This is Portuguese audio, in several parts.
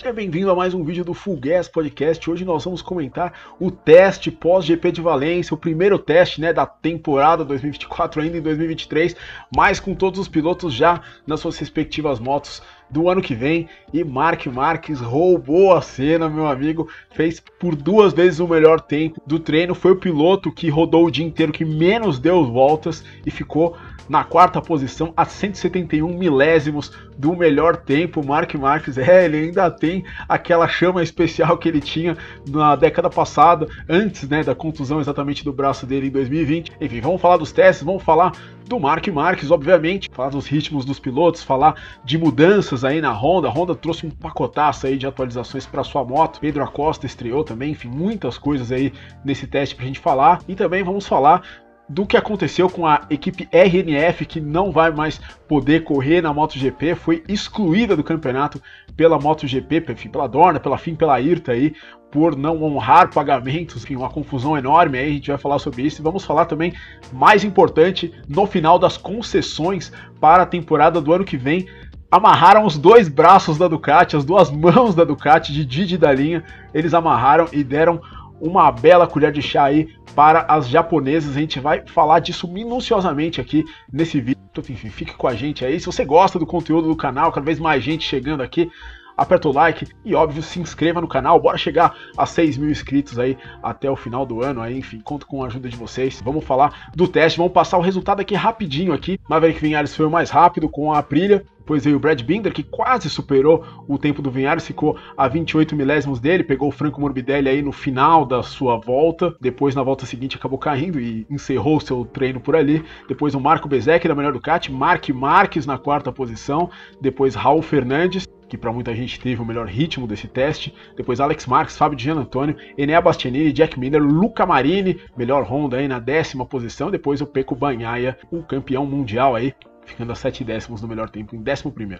Seja bem-vindo a mais um vídeo do Full Gas Podcast. Hoje nós vamos comentar o teste pós-GP de Valência, o primeiro teste, da temporada 2024, ainda em 2023, mas com todos os pilotos já nas suas respectivas motos do ano que vem. E Marc Marquez roubou a cena, meu amigo, fez por 2 vezes o melhor tempo do treino, foi o piloto que rodou o dia inteiro, que menos deu voltas e ficou na 4ª posição, a 171 milésimos do melhor tempo. Marc Marquez, ele ainda tem aquela chama especial que ele tinha na década passada, antes da contusão exatamente do braço dele em 2020. Enfim, vamos falar dos testes, vamos falar do Marc Marquez, obviamente, falar dos ritmos dos pilotos, falar de mudanças aí na Honda. A Honda trouxe um pacotaço aí de atualizações para sua moto, Pedro Acosta estreou também, enfim, muitas coisas aí nesse teste pra gente falar. E também vamos falar do que aconteceu com a equipe RNF, que não vai mais poder correr na MotoGP, foi excluída do campeonato pela MotoGP, enfim, pela Dorna, pela FIM, pela IRTA aí, por não honrar pagamentos, enfim, uma confusão enorme aí, a gente vai falar sobre isso. E vamos falar também, mais importante, no final das concessões para a temporada do ano que vem. Amarraram os 2 braços da Ducati, as 2 mãos da Ducati, de Didi da linha, eles amarraram e deram uma bela colher de chá aí para as japonesas. A gente vai falar disso minuciosamente aqui nesse vídeo. Enfim, fique com a gente aí. Se você gosta do conteúdo do canal, cada vez mais gente chegando aqui, aperta o like e, óbvio, se inscreva no canal. Bora chegar a 6 mil inscritos aí até o final do ano. Aí, enfim, conto com a ajuda de vocês. Vamos falar do teste, vamos passar o resultado aqui rapidinho aqui. Maverick Viñales foi o mais rápido com a Aprilia. Depois veio o Brad Binder, que quase superou o tempo do Viñales, ficou a 28 milésimos dele, pegou o Franco Morbidelli aí no final da sua volta, depois na volta seguinte acabou caindo e encerrou o seu treino por ali. Depois o Marco Bezzecchi da melhor Ducati, Marc Marquez na 4ª posição, depois Raul Fernandes, que para muita gente teve o melhor ritmo desse teste, depois Alex Marques, Fábio Di Giannantonio, Enea Bastianini, Jack Miller, Luca Marini, melhor Honda aí na 10ª posição, depois o Pecco Bagnaia, o campeão mundial aí, ficando a 7 décimos do melhor tempo em 11º.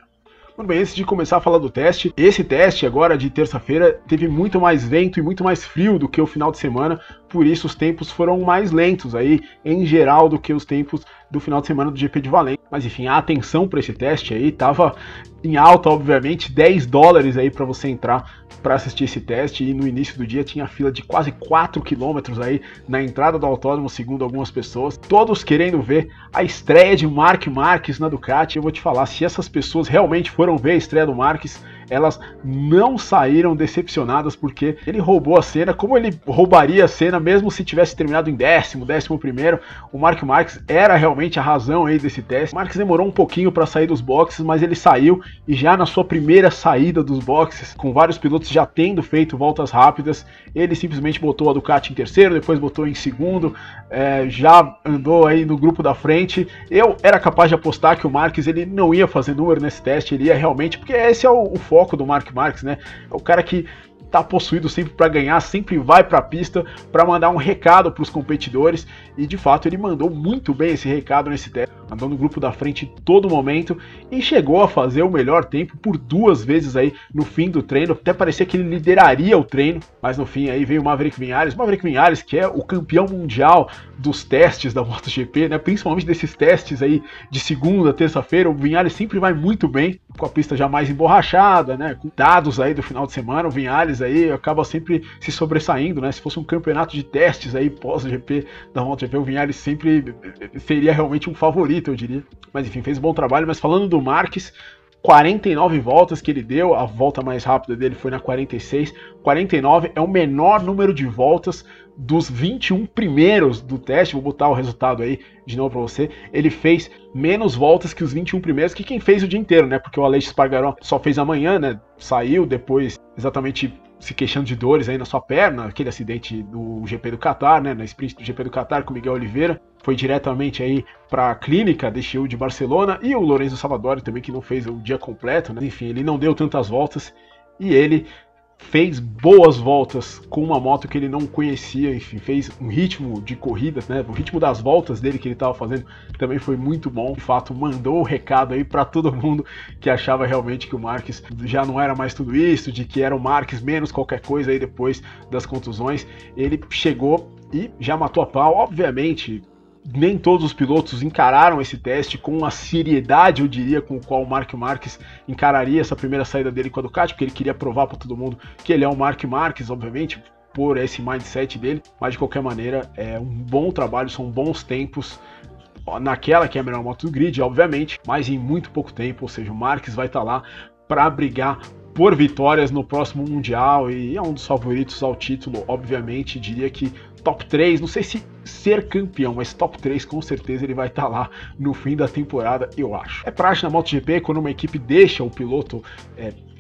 Muito bem, antes de começar a falar do teste, esse teste agora de terça-feira teve muito mais vento e muito mais frio do que o final de semana, por isso os tempos foram mais lentos aí, em geral, do que os tempos do final de semana do GP de Valência. Mas enfim, a atenção para esse teste aí estava em alta, obviamente, $10 aí para você entrar para assistir esse teste, e no início do dia tinha fila de quase 4 km aí na entrada do autódromo, segundo algumas pessoas, todos querendo ver a estreia de Marc Marquez na Ducati. Eu vou te falar, se essas pessoas realmente foram ver a estreia do Marquez, elas não saíram decepcionadas, porque ele roubou a cena, como ele roubaria a cena mesmo se tivesse terminado em 11º. O Marc Marquez era realmente a razão aí desse teste. O Marquez demorou um pouquinho para sair dos boxes, mas ele saiu, e já na sua primeira saída dos boxes, com vários pilotos já tendo feito voltas rápidas, ele simplesmente botou a Ducati em terceiro, depois botou em segundo, já andou aí no grupo da frente. Eu era capaz de apostar que o Marquez ele não ia fazer número nesse teste, ele ia realmente, porque esse é o foco do Marc Marquez, é o cara que tá possuído sempre para ganhar, sempre vai para a pista para mandar um recado para os competidores, e de fato ele mandou muito bem esse recado nesse teste, andou no grupo da frente em todo momento e chegou a fazer o melhor tempo por 2 vezes aí no fim do treino. Até parecia que ele lideraria o treino, mas no fim aí veio o Maverick Viñales, que é o campeão mundial dos testes da MotoGP, principalmente desses testes aí de segunda, terça-feira. O Viñales sempre vai muito bem, com a pista já mais emborrachada, com dados aí do final de semana. O Viñales aí acaba sempre se sobressaindo, se fosse um campeonato de testes aí pós-GP da MotoGP, o Viñales sempre seria realmente um favorito, eu diria. Mas enfim, fez um bom trabalho. Mas falando do Marquez, 49 voltas que ele deu, a volta mais rápida dele foi na 46, 49 é o menor número de voltas dos 21 primeiros do teste. Vou botar o resultado aí de novo para você. Ele fez menos voltas que os 21 primeiros, que quem fez o dia inteiro, porque o Aleix Espargaró só fez amanhã, saiu depois exatamente se queixando de dores aí na sua perna, aquele acidente do GP do Qatar, na sprint do GP do Qatar com o Miguel Oliveira, foi diretamente aí para a clínica DXU de Barcelona. E o Lorenzo Savadori também, que não fez o dia completo, enfim, ele não deu tantas voltas, e ele fez boas voltas com uma moto que ele não conhecia, enfim, fez um ritmo de corrida, o ritmo das voltas dele que ele estava fazendo também foi muito bom. De fato, mandou o recado aí para todo mundo que achava realmente que o Marquez já não era mais tudo isso, de que era o Marquez menos qualquer coisa aí depois das contusões. Ele chegou e já matou a pau, obviamente. nem todos os pilotos encararam esse teste com a seriedade, eu diria, com o qual o Marc Marquez encararia essa primeira saída dele com a Ducati, porque ele queria provar para todo mundo que ele é o Marc Marquez, obviamente, por esse mindset dele, mas de qualquer maneira é um bom trabalho, são bons tempos naquela que é a melhor moto do grid, obviamente, mas em muito pouco tempo, ou seja, o Marquez vai estar lá para brigar por vitórias no próximo Mundial e é um dos favoritos ao título, obviamente, diria que top 3, não sei se ser campeão, mas top 3 com certeza ele vai estar lá no fim da temporada, eu acho. É praxe na MotoGP quando uma equipe deixa o piloto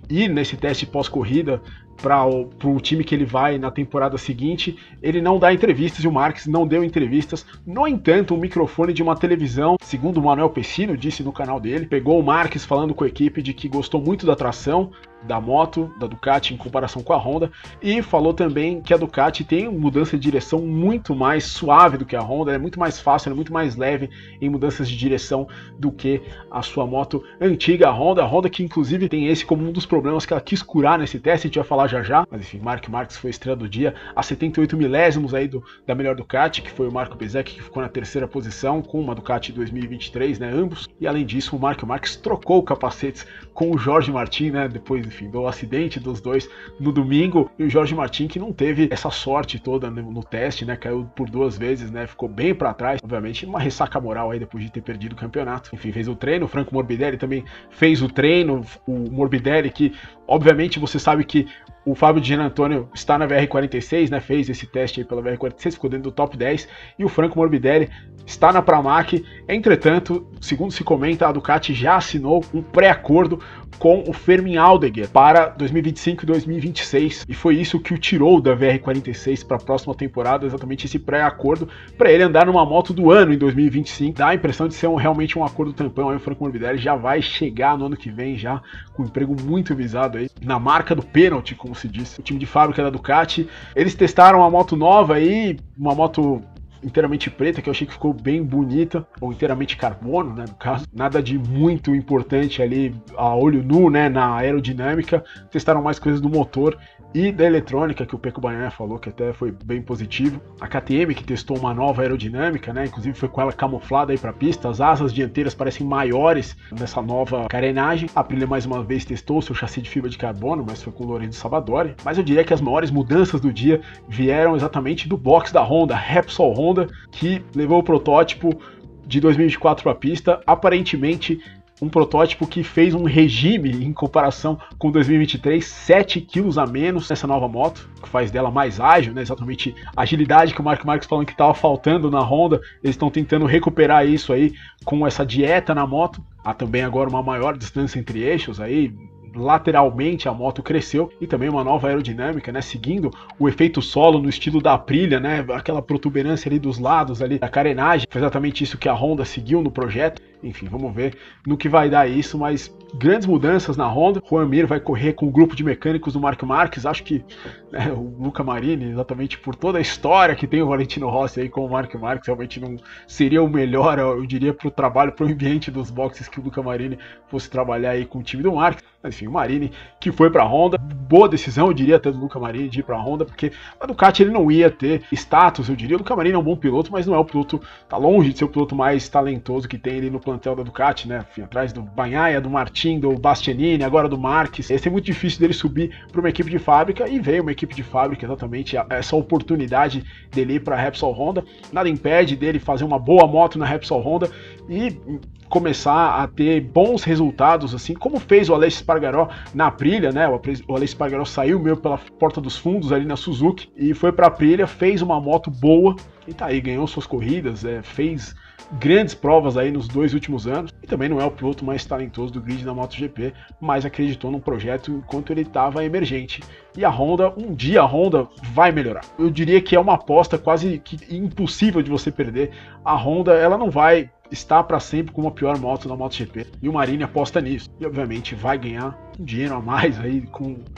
ir nesse teste pós-corrida para o time que ele vai na temporada seguinte, ele não dá entrevistas e o Marquez não deu entrevistas. No entanto, um microfone de uma televisão, segundo o Manuel Pessino disse no canal dele, pegou o Marquez falando com a equipe de que gostou muito da tração da moto, da Ducati em comparação com a Honda, e falou também que a Ducati tem mudança de direção muito mais suave do que a Honda, é muito mais fácil, é muito mais leve em mudanças de direção do que a sua moto antiga, a Honda que inclusive tem esse como um dos problemas que ela quis curar nesse teste, a gente vai falar já, mas enfim, Marc Marquez foi estrela do dia, a 78 milésimos aí da melhor Ducati, que foi o Marco Bezzecchi, que ficou na terceira posição, com uma Ducati 2023, né, ambos, e além disso o Marc Marquez trocou capacetes com o Jorge Martin, né, depois, enfim, do acidente dos dois no domingo, e o Jorge Martin que não teve essa sorte toda no teste, né, caiu por 2 vezes, né, ficou bem para trás, obviamente uma ressaca moral aí depois de ter perdido o campeonato. Enfim, fez o treino, o Franco Morbidelli também fez o treino, o Morbidelli que, obviamente, você sabe que o Fábio de Gian Antônio está na VR46, né, fez esse teste aí pela VR46, ficou dentro do top 10, e o Franco Morbidelli está na Pramac. Entretanto, segundo se comenta, a Ducati já assinou um pré-acordo com o Fermin Aldeguer para 2025 e 2026, e foi isso que o tirou da VR46 para a próxima temporada, exatamente esse pré-acordo, para ele andar numa moto do ano em 2025. Dá a impressão de ser realmente um acordo tampão. Aí o Franco Morbidelli já vai chegar no ano que vem já com um emprego muito visado aí, na marca do pênalti, como se diz. O time de fábrica da Ducati, eles testaram uma moto nova aí, uma moto inteiramente preta, que eu achei que ficou bem bonita, ou inteiramente carbono, né, no caso. Nada de muito importante ali a olho nu, né, na aerodinâmica. Testaram mais coisas do motor e da eletrônica, que o Pecco Bagnaia falou que até foi bem positivo. A KTM, que testou uma nova aerodinâmica, né, inclusive foi com ela camuflada aí para a pista. As asas dianteiras parecem maiores nessa nova carenagem. A Aprilia mais uma vez testou o seu chassi de fibra de carbono, mas foi com o Lorenzo Sabadori. Mas eu diria que as maiores mudanças do dia vieram exatamente do box da Honda, Repsol Honda, que levou o protótipo de 2024 para a pista, aparentemente um protótipo que fez um regime em comparação com 2023, 7 quilos a menos nessa nova moto, que faz dela mais ágil, né? Exatamente a agilidade que o Marc Marquez falando que estava faltando na Honda, eles estão tentando recuperar isso aí com essa dieta na moto. Há também agora uma maior distância entre eixos aí, lateralmente a moto cresceu, e também uma nova aerodinâmica, né, seguindo o efeito solo no estilo da Aprilia, né, aquela protuberância ali dos lados ali da carenagem, foi exatamente isso que a Honda seguiu no projeto. Enfim, vamos ver no que vai dar isso, mas grandes mudanças na Honda. Juan Mir vai correr com o grupo de mecânicos do Marc Marquez. Acho que, né, o Luca Marini, exatamente por toda a história que tem o Valentino Rossi aí com o Marc Marquez, realmente não seria o melhor, eu diria, para o trabalho, para o ambiente dos boxes, que o Luca Marini fosse trabalhar aí com o time do Marquez. Mas, enfim, o Marini que foi para a Honda, boa decisão, eu diria, até do Luca Marini de ir para a Honda, porque a Ducati ele não ia ter status, eu diria. O Luca Marini é um bom piloto, mas não é o piloto, tá longe de ser o piloto mais talentoso que tem ali no plantel da Ducati, né? Enfim, atrás do Bagnaia, do Martin, do Bastianini, agora do Marquez. Ia ser muito difícil dele subir para uma equipe de fábrica, e veio uma equipe de fábrica, exatamente essa oportunidade dele ir para a Repsol Honda. Nada impede dele fazer uma boa moto na Repsol Honda e começar a ter bons resultados, assim como fez o Aleix Espargaró na Aprilia, né? O Aleix Espargaró saiu meio pela porta dos fundos ali na Suzuki e foi para a Aprilia, fez uma moto boa e tá aí, ganhou suas corridas, fez grandes provas aí nos 2 últimos anos, e também não é o piloto mais talentoso do grid na MotoGP, mas acreditou num projeto enquanto ele estava emergente. E a Honda, um dia a Honda vai melhorar. Eu diria que é uma aposta quase que impossível de você perder. A Honda, ela não vai estar para sempre com a pior moto na MotoGP, e o Marini aposta nisso, e obviamente vai ganhar um dinheiro a mais aí,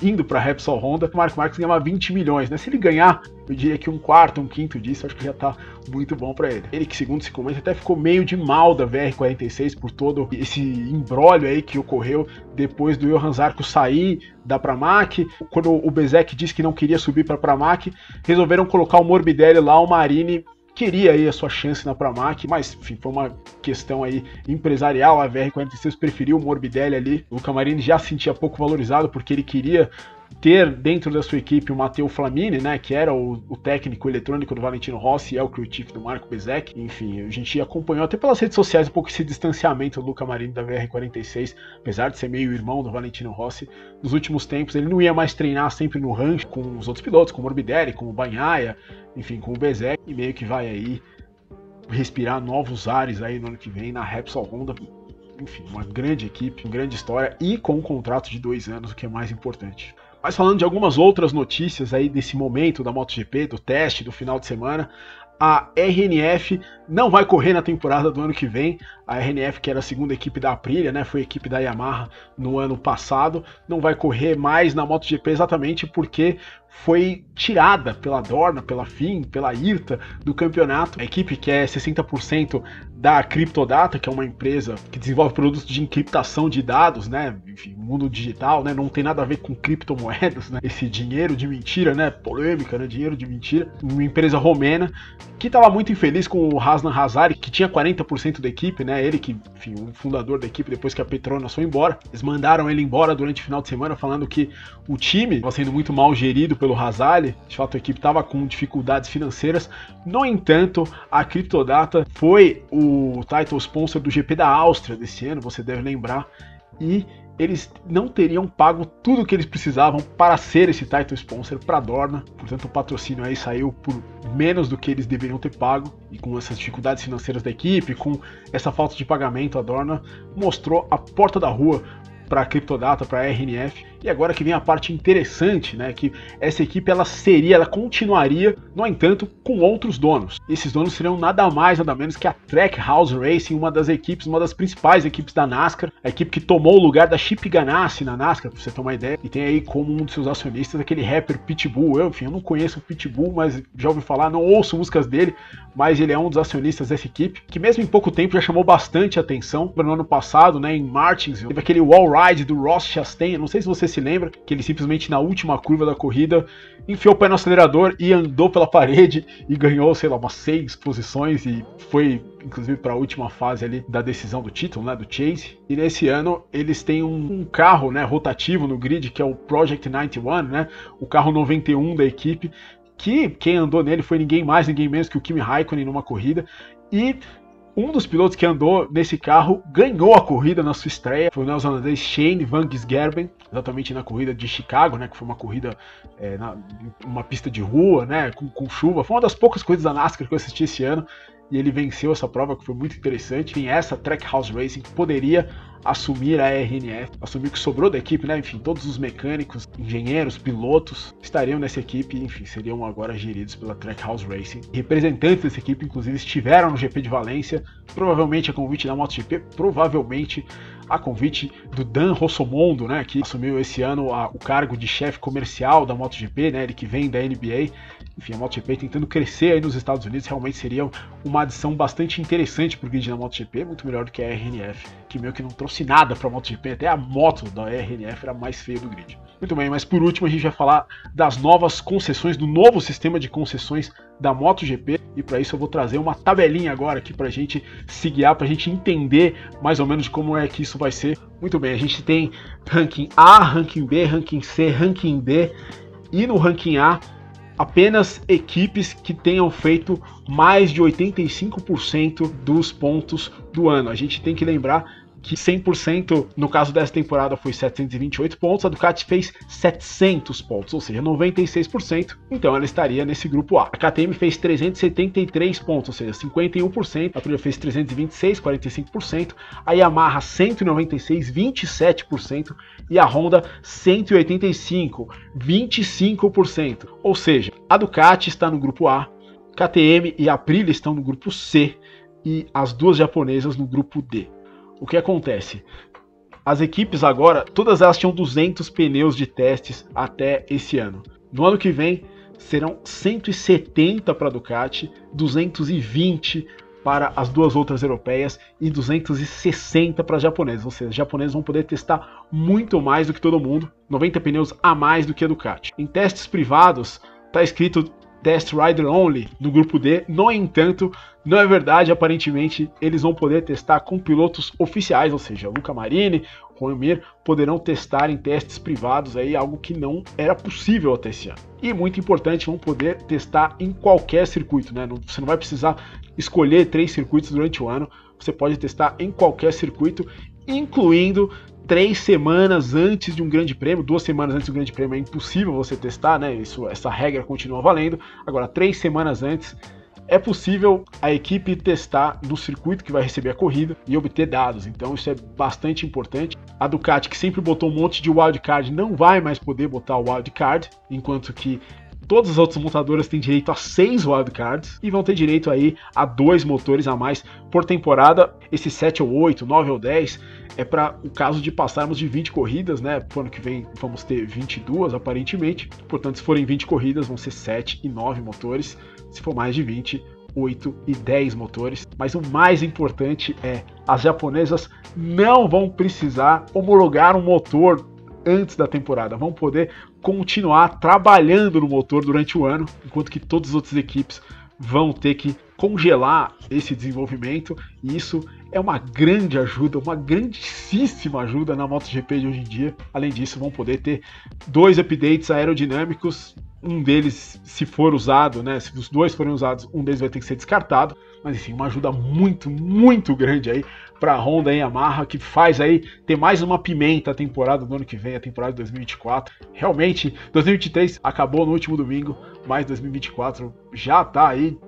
indo para a Repsol Honda. O Marc Marquez ganhava 20 milhões, né? Se ele ganhar, eu diria que um quarto, um quinto disso, acho que já tá muito bom para ele. Ele que, segundo se comenta, até ficou meio de mal da VR46 por todo esse imbróglio aí que ocorreu depois do Johan Zarco sair da Pramac. Quando o Bezzecchi disse que não queria subir para a Pramac, resolveram colocar o Morbidelli lá, o Marini queria aí a sua chance na Pramac, mas enfim, foi uma questão aí empresarial. A VR46 preferiu o Morbidelli ali. O Luca Marini já se sentia pouco valorizado porque ele queria ter dentro da sua equipe o Matteo Flamini, né, que era o técnico eletrônico do Valentino Rossi e é o crew chief do Marco Bezzecchi. Enfim, a gente acompanhou até pelas redes sociais um pouco esse distanciamento do Luca Marini da VR46, apesar de ser meio irmão do Valentino Rossi. Nos últimos tempos ele não ia mais treinar sempre no rancho com os outros pilotos, com o Morbidelli, com o Bagnaia, enfim, com o Bezzecchi, e meio que vai aí respirar novos ares aí no ano que vem na Repsol Honda. Enfim, uma grande equipe, uma grande história e com um contrato de 2 anos, o que é mais importante. Mas falando de algumas outras notícias aí desse momento da MotoGP, do teste, do final de semana, a RNF não vai correr na temporada do ano que vem. A RNF, que era a segunda equipe da Aprilia, né, foi a equipe da Yamaha no ano passado, não vai correr mais na MotoGP exatamente porque foi tirada pela Dorna, pela FIM, pela IRTA do campeonato. A equipe que é 60% da Criptodata, que é uma empresa que desenvolve produtos de encriptação de dados, né, enfim, mundo digital, né, não tem nada a ver com criptomoedas, né, esse dinheiro de mentira, né, polêmica, né, dinheiro de mentira. Uma empresa romena que estava muito infeliz com o Razlan Hazari, que tinha 40% da equipe, né, ele que, enfim, o fundador da equipe depois que a Petronas foi embora. Eles mandaram ele embora durante o final de semana falando que o time estava sendo muito mal gerido pelo Hazali, de fato a equipe estava com dificuldades financeiras. No entanto, a Criptodata foi o title sponsor do GP da Áustria desse ano, você deve lembrar, e eles não teriam pago tudo o que eles precisavam para ser esse title sponsor para a Dorna, portanto o patrocínio aí saiu por menos do que eles deveriam ter pago, e com essas dificuldades financeiras da equipe, com essa falta de pagamento, a Dorna mostrou a porta da rua para a Criptodata, para a RNF. E agora que vem a parte interessante, né, que essa equipe ela continuaria, no entanto, com outros donos. Esses donos seriam nada mais, nada menos que a Trackhouse Racing, uma das principais equipes da NASCAR, a equipe que tomou o lugar da Chip Ganassi na NASCAR, para você ter uma ideia, e tem aí como um dos seus acionistas aquele rapper Pitbull. Eu não conheço o Pitbull, mas já ouvi falar, não ouço músicas dele, mas ele é um dos acionistas dessa equipe, que mesmo em pouco tempo já chamou bastante atenção. No ano passado, né, em Martinsville, teve aquele wall ride do Ross Chastain, não sei se você se lembra, que ele simplesmente na última curva da corrida enfiou o pé no acelerador e andou pela parede e ganhou, sei lá, umas 6 posições e foi inclusive para a última fase ali da decisão do título, né, do Chase. E nesse ano eles têm um carro, né, rotativo no grid, que é o Project 91, né, o carro 91 da equipe, que quem andou nele foi ninguém mais, ninguém menos que o Kimi Raikkonen numa corrida, e um dos pilotos que andou nesse carro ganhou a corrida na sua estreia, foi o neozelandês Shane Van Gisgerben, exatamente na corrida de Chicago, né, que foi uma corrida uma pista de rua, né, com chuva. Foi uma das poucas coisas da NASCAR que eu assisti esse ano, e ele venceu essa prova, que foi muito interessante. E essa Trackhouse Racing poderia assumir a RNF, assumir o que sobrou da equipe, né? Enfim, todos os mecânicos, engenheiros, pilotos estariam nessa equipe, enfim, seriam agora geridos pela Trackhouse Racing. Representantes dessa equipe, inclusive, estiveram no GP de Valência, provavelmente a convite da MotoGP, provavelmente a convite do Dan Rossomondo, né, que assumiu esse ano o cargo de chefe comercial da MotoGP, né, ele que vem da NBA. Enfim, a MotoGP tentando crescer aí nos Estados Unidos, realmente seria uma adição bastante interessante para o grid da MotoGP, muito melhor do que a RNF, que meio que não trouxe nada para a MotoGP, até a moto da RNF era mais feia do grid. Muito bem, mas por último a gente vai falar das novas concessões, do novo sistema de concessões da MotoGP, e para isso eu vou trazer uma tabelinha agora aqui para a gente se guiar, para a gente entender mais ou menos de como é que isso vai ser. Muito bem, a gente tem ranking A, ranking B, ranking C, ranking D, e no ranking A apenas equipes que tenham feito mais de 85% dos pontos do ano. A gente tem que lembrar que 100% no caso dessa temporada foi 728 pontos, a Ducati fez 700 pontos, ou seja, 96%, então ela estaria nesse grupo A. A KTM fez 373 pontos, ou seja, 51%, a Aprilia fez 326, 45%, a Yamaha 196, 27%, e a Honda 185, 25%, ou seja, a Ducati está no grupo A, KTM e a Aprilia estão no grupo C, e as duas japonesas no grupo D. O que acontece? As equipes agora, todas elas tinham 200 pneus de testes até esse ano. No ano que vem, serão 170 para a Ducati, 220 para as duas outras europeias e 260 para as japonesas. Ou seja, os japoneses vão poder testar muito mais do que todo mundo, 90 pneus a mais do que a Ducati. Em testes privados, está escrito Test Rider Only no grupo D. No entanto, não é verdade, aparentemente eles vão poder testar com pilotos oficiais, ou seja, Luca Marini, Juan Mir poderão testar em testes privados, aí, algo que não era possível até esse ano. E muito importante, vão poder testar em qualquer circuito, né? Você não vai precisar escolher 3 circuitos durante o ano, você pode testar em qualquer circuito, incluindo 3 semanas antes de um grande prêmio. 2 semanas antes do grande prêmio é impossível você testar, né? Essa regra continua valendo. Agora, 3 semanas antes é possível a equipe testar no circuito que vai receber a corrida e obter dados. Então isso é bastante importante. A Ducati, que sempre botou um monte de wildcard, não vai mais poder botar o wildcard, enquanto que todas as outras montadoras têm direito a 6 wildcards e vão ter direito aí a 2 motores a mais por temporada. Esses 7 ou 8, 9 ou 10 é para o caso de passarmos de 20 corridas, né? Pro ano que vem vamos ter 22 aparentemente. Portanto, se forem 20 corridas, vão ser 7 e 9 motores. Se for mais de 20, 8 e 10 motores. Mas o mais importante é, as japonesas não vão precisar homologar um motor antes da temporada, vão poder continuar trabalhando no motor durante o ano, enquanto que todas as outras equipes vão ter que congelar esse desenvolvimento, e isso é uma grande ajuda, uma grandíssima ajuda na MotoGP de hoje em dia. Além disso, vão poder ter 2 updates aerodinâmicos, um deles, se for usado, né, se os 2 forem usados, um deles vai ter que ser descartado, mas enfim, uma ajuda muito, muito grande aí para a Honda e Yamaha, que faz aí ter mais uma pimenta a temporada do ano que vem, a temporada de 2024. Realmente, 2023 acabou no último domingo, mas 2024 já está aí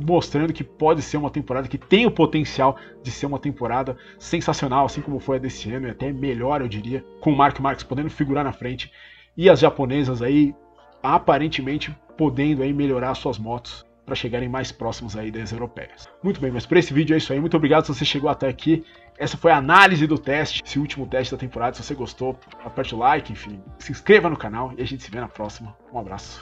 mostrando que pode ser uma temporada que tem o potencial de ser uma temporada sensacional, assim como foi a desse ano, e até melhor, eu diria, com o Mark Marques podendo figurar na frente e as japonesas aí aparentemente podendo aí melhorar suas motos para chegarem mais próximos aí das europeias. Muito bem, mas para esse vídeo é isso aí. Muito obrigado se você chegou até aqui. Essa foi a análise do teste, esse último teste da temporada. Se você gostou, aperte o like, enfim, se inscreva no canal e a gente se vê na próxima. Um abraço.